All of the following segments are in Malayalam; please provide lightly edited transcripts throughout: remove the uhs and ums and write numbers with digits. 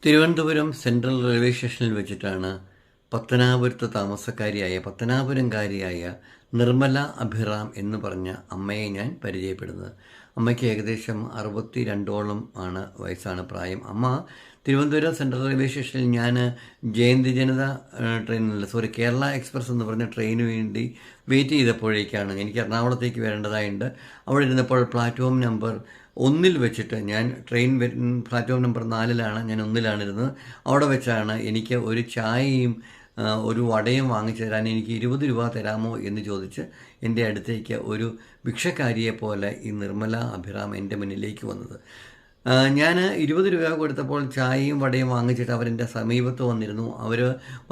തിരുവനന്തപുരം സെൻട്രൽ റെയിൽവേ സ്റ്റേഷനിൽ വെച്ചിട്ടാണ് പത്തനാപുരംകാരിയായ നിർമ്മല അഭിറാം എന്ന് പറഞ്ഞ അമ്മയെ ഞാൻ പരിചയപ്പെടുന്നത്. അമ്മയ്ക്ക് ഏകദേശം 62ഓളം വയസ്സാണ് പ്രായം. അമ്മ തിരുവനന്തപുരം സെൻട്രൽ റെയിൽവേ സ്റ്റേഷനിൽ ഞാൻ ജയന്തി ജനത കേരള എക്സ്പ്രസ് എന്ന് പറഞ്ഞ ട്രെയിനിന് വേണ്ടി വെയിറ്റ് ചെയ്തപ്പോഴേക്കാണ് എനിക്ക് എറണാകുളത്തേക്ക് വരേണ്ടതായുണ്ട്. അവിടെ ഇരുന്നപ്പോൾ പ്ലാറ്റ്ഫോം നമ്പർ 1 വെച്ചിട്ട് ഞാൻ പ്ലാറ്റ്ഫോം നമ്പർ 4 ഞാൻ 1 ഇരുന്നത്. അവിടെ വെച്ചാണ് എനിക്ക് ഒരു ചായയും ഒരു വടയും വാങ്ങിച്ചു തരാൻ എനിക്ക് 20 രൂപ തരാമോ എന്ന് ചോദിച്ച് എൻ്റെ അടുത്തേക്ക് ഒരു ഭിക്ഷക്കാരിയെ പോലെ ഈ നിർമ്മല അഭിറാം എൻ്റെ മുന്നിലേക്ക് വന്നത്. ഞാൻ 20 രൂപ കൊടുത്തപ്പോൾ ചായയും വടയും വാങ്ങിച്ചിട്ട് അവരെൻ്റെ സമീപത്ത് വന്നിരുന്നു. അവർ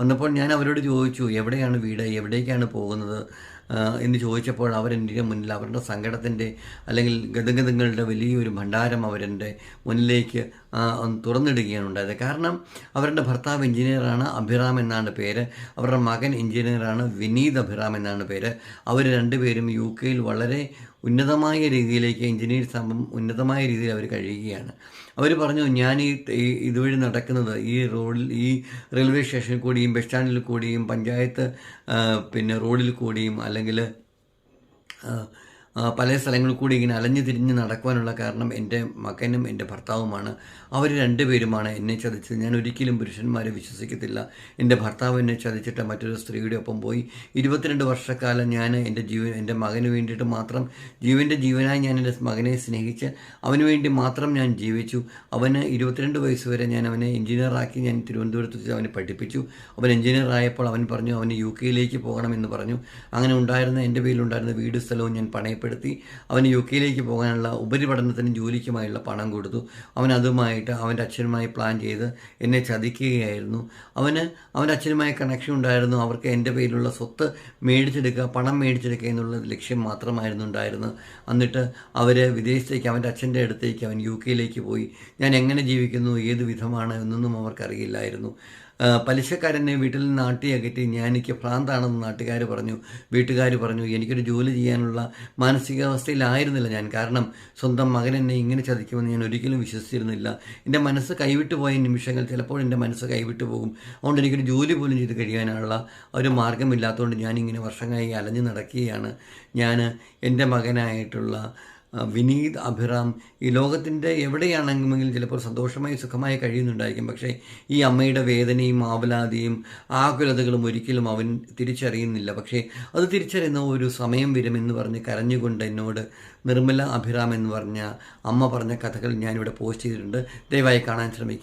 വന്നപ്പോൾ ഞാൻ അവരോട് ചോദിച്ചു, എവിടെയാണ് വീട്, എവിടേക്കാണ് പോകുന്നത് എന്ന് ചോദിച്ചപ്പോൾ അവരെൻ്റെ മുന്നിൽ അവരുടെ സങ്കടത്തിൻ്റെ അല്ലെങ്കിൽ ഗതഗതങ്ങളുടെ വലിയൊരു ഭണ്ഡാരം അവരെൻ്റെ മുന്നിലേക്ക് തുറന്നിടുകയാണ് ഉണ്ടായത്. കാരണം അവരുടെ ഭർത്താവ് എഞ്ചിനീയറാണ്, അഭിറാം എന്നാണ് പേര്. അവരുടെ മകൻ എഞ്ചിനീയറാണ്, വിനീത് അഭിറാം എന്നാണ് പേര്. അവർ രണ്ടുപേരും UK വളരെ ഉന്നതമായ രീതിയിലേക്ക് ഉന്നതമായ രീതിയിൽ അവർ കഴിയുകയാണ്. അവർ പറഞ്ഞു, ഞാൻ ഇതുവഴി നടക്കുന്നത് ഈ റെയിൽവേ സ്റ്റേഷനിൽ കൂടിയും ബസ് സ്റ്റാൻഡിൽ കൂടിയും പഞ്ചായത്ത് റോഡിൽ കൂടിയും അല്ലെങ്കിൽ പല സ്ഥലങ്ങളിൽ കൂടി ഇങ്ങനെ അലഞ്ഞു തിരിഞ്ഞ് നടക്കുവാനുള്ള കാരണം എൻ്റെ മകനും എൻ്റെ ഭർത്താവുമാണ്. അവർ രണ്ടുപേരുമാണ് എന്നെ ചതിച്ചത്. ഞാൻ ഒരിക്കലും പുരുഷന്മാരെ വിശ്വസിക്കത്തില്ല. എൻ്റെ ഭർത്താവ് എന്നെ ചതിച്ചിട്ട് മറ്റൊരു സ്ത്രീയുടെ ഒപ്പം പോയി. 22 വർഷക്കാലം ഞാൻ എൻ്റെ മകന് വേണ്ടിയിട്ട് മാത്രം ജീവനായി ഞാൻ എൻ്റെ മകനെ സ്നേഹിച്ച് അവന് വേണ്ടി മാത്രം ഞാൻ ജീവിച്ചു. അവന് 22 വയസ്സ് വരെ ഞാൻ അവനെ എഞ്ചിനീയറാക്കി ഞാൻ തിരുവനന്തപുരത്ത് വെച്ച് അവനെ പഠിപ്പിച്ചു. അവൻ എഞ്ചിനീയർ ആയപ്പോൾ അവൻ പറഞ്ഞു അവന് UK പോകണമെന്ന് പറഞ്ഞു. അങ്ങനെ എൻ്റെ പേരിലുണ്ടായിരുന്ന വീട് സ്ഥലവും ഞാൻ പണയപ്പെടുത്തി അവന് UK പോകാനുള്ള ഉപരിപഠനത്തിനും ജോലിക്കുമായുള്ള പണം കൊടുത്തു. അവൻ അതുമായിട്ട് അവൻ്റെ അച്ഛനുമായി പ്ലാൻ ചെയ്ത് എന്നെ ചതിക്കുകയായിരുന്നു. അവൻ്റെ അച്ഛനുമായി കണക്ഷൻ ഉണ്ടായിരുന്നു. അവർക്ക് എൻ്റെ പേരിലുള്ള സ്വത്ത് മേടിച്ചെടുക്കുക, പണം മേടിച്ചെടുക്കുക എന്നുള്ള ലക്ഷ്യം മാത്രമായിരുന്നു ഉണ്ടായിരുന്നത്. എന്നിട്ട് അവർ വിദേശത്തേക്ക് അവൻ്റെ അച്ഛൻ്റെ അടുത്തേക്ക് അവൻ UK പോയി. ഞാൻ എങ്ങനെ ജീവിക്കുന്നു, ഏത് വിധമാണ് എന്നൊന്നും അവർക്കറിയില്ലായിരുന്നു. പലിശക്കാരനെ വീട്ടിൽ നിന്ന് നാട്ടിയകറ്റി എനിക്ക് ഭ്രാന്താണെന്ന് വീട്ടുകാർ പറഞ്ഞു. എനിക്കൊരു ജോലി ചെയ്യാനുള്ള മാനസികാവസ്ഥയിലായിരുന്നില്ല ഞാൻ. കാരണം സ്വന്തം മകൻ എന്നെ ഇങ്ങനെ ചതിക്കുമെന്ന് ഞാൻ ഒരിക്കലും വിശ്വസിച്ചിരുന്നില്ല. എൻ്റെ മനസ്സ് കൈവിട്ടു പോയ നിമിഷങ്ങൾ ചിലപ്പോൾ എൻ്റെ മനസ്സ് കൈവിട്ടു പോകും. അതുകൊണ്ട് എനിക്കൊരു ജോലി പോലും ചെയ്ത് കഴിയാനുള്ള ഒരു മാർഗമില്ലാത്തതുകൊണ്ട് ഞാനിങ്ങനെ വർഷങ്ങളായി അലഞ്ഞു നടക്കുകയാണ്. ഞാൻ എൻ്റെ മകനായിട്ടുള്ള വിനീത് അഭിറാം ഈ ലോകത്തിൻ്റെ എവിടെയാണെങ്കിലും ചിലപ്പോൾ സന്തോഷമായി സുഖമായി കഴിയുന്നുണ്ടായിരിക്കും. പക്ഷേ ഈ അമ്മയുടെ വേദനയും ആവലാതിയും ആകുലതകളും ഒരിക്കലും അവൻ തിരിച്ചറിയുന്നില്ല. പക്ഷേ അത് തിരിച്ചറിയുന്ന ഒരു സമയം വരുമെന്ന് പറഞ്ഞ് കരഞ്ഞുകൊണ്ട് എന്നോട് നിർമ്മല അഭിറാം എന്ന് പറഞ്ഞ അമ്മ പറഞ്ഞ കഥകൾ ഞാനിവിടെ പോസ്റ്റ് ചെയ്തിട്ടുണ്ട്. ദയവായി കാണാൻ ശ്രമിക്കുക.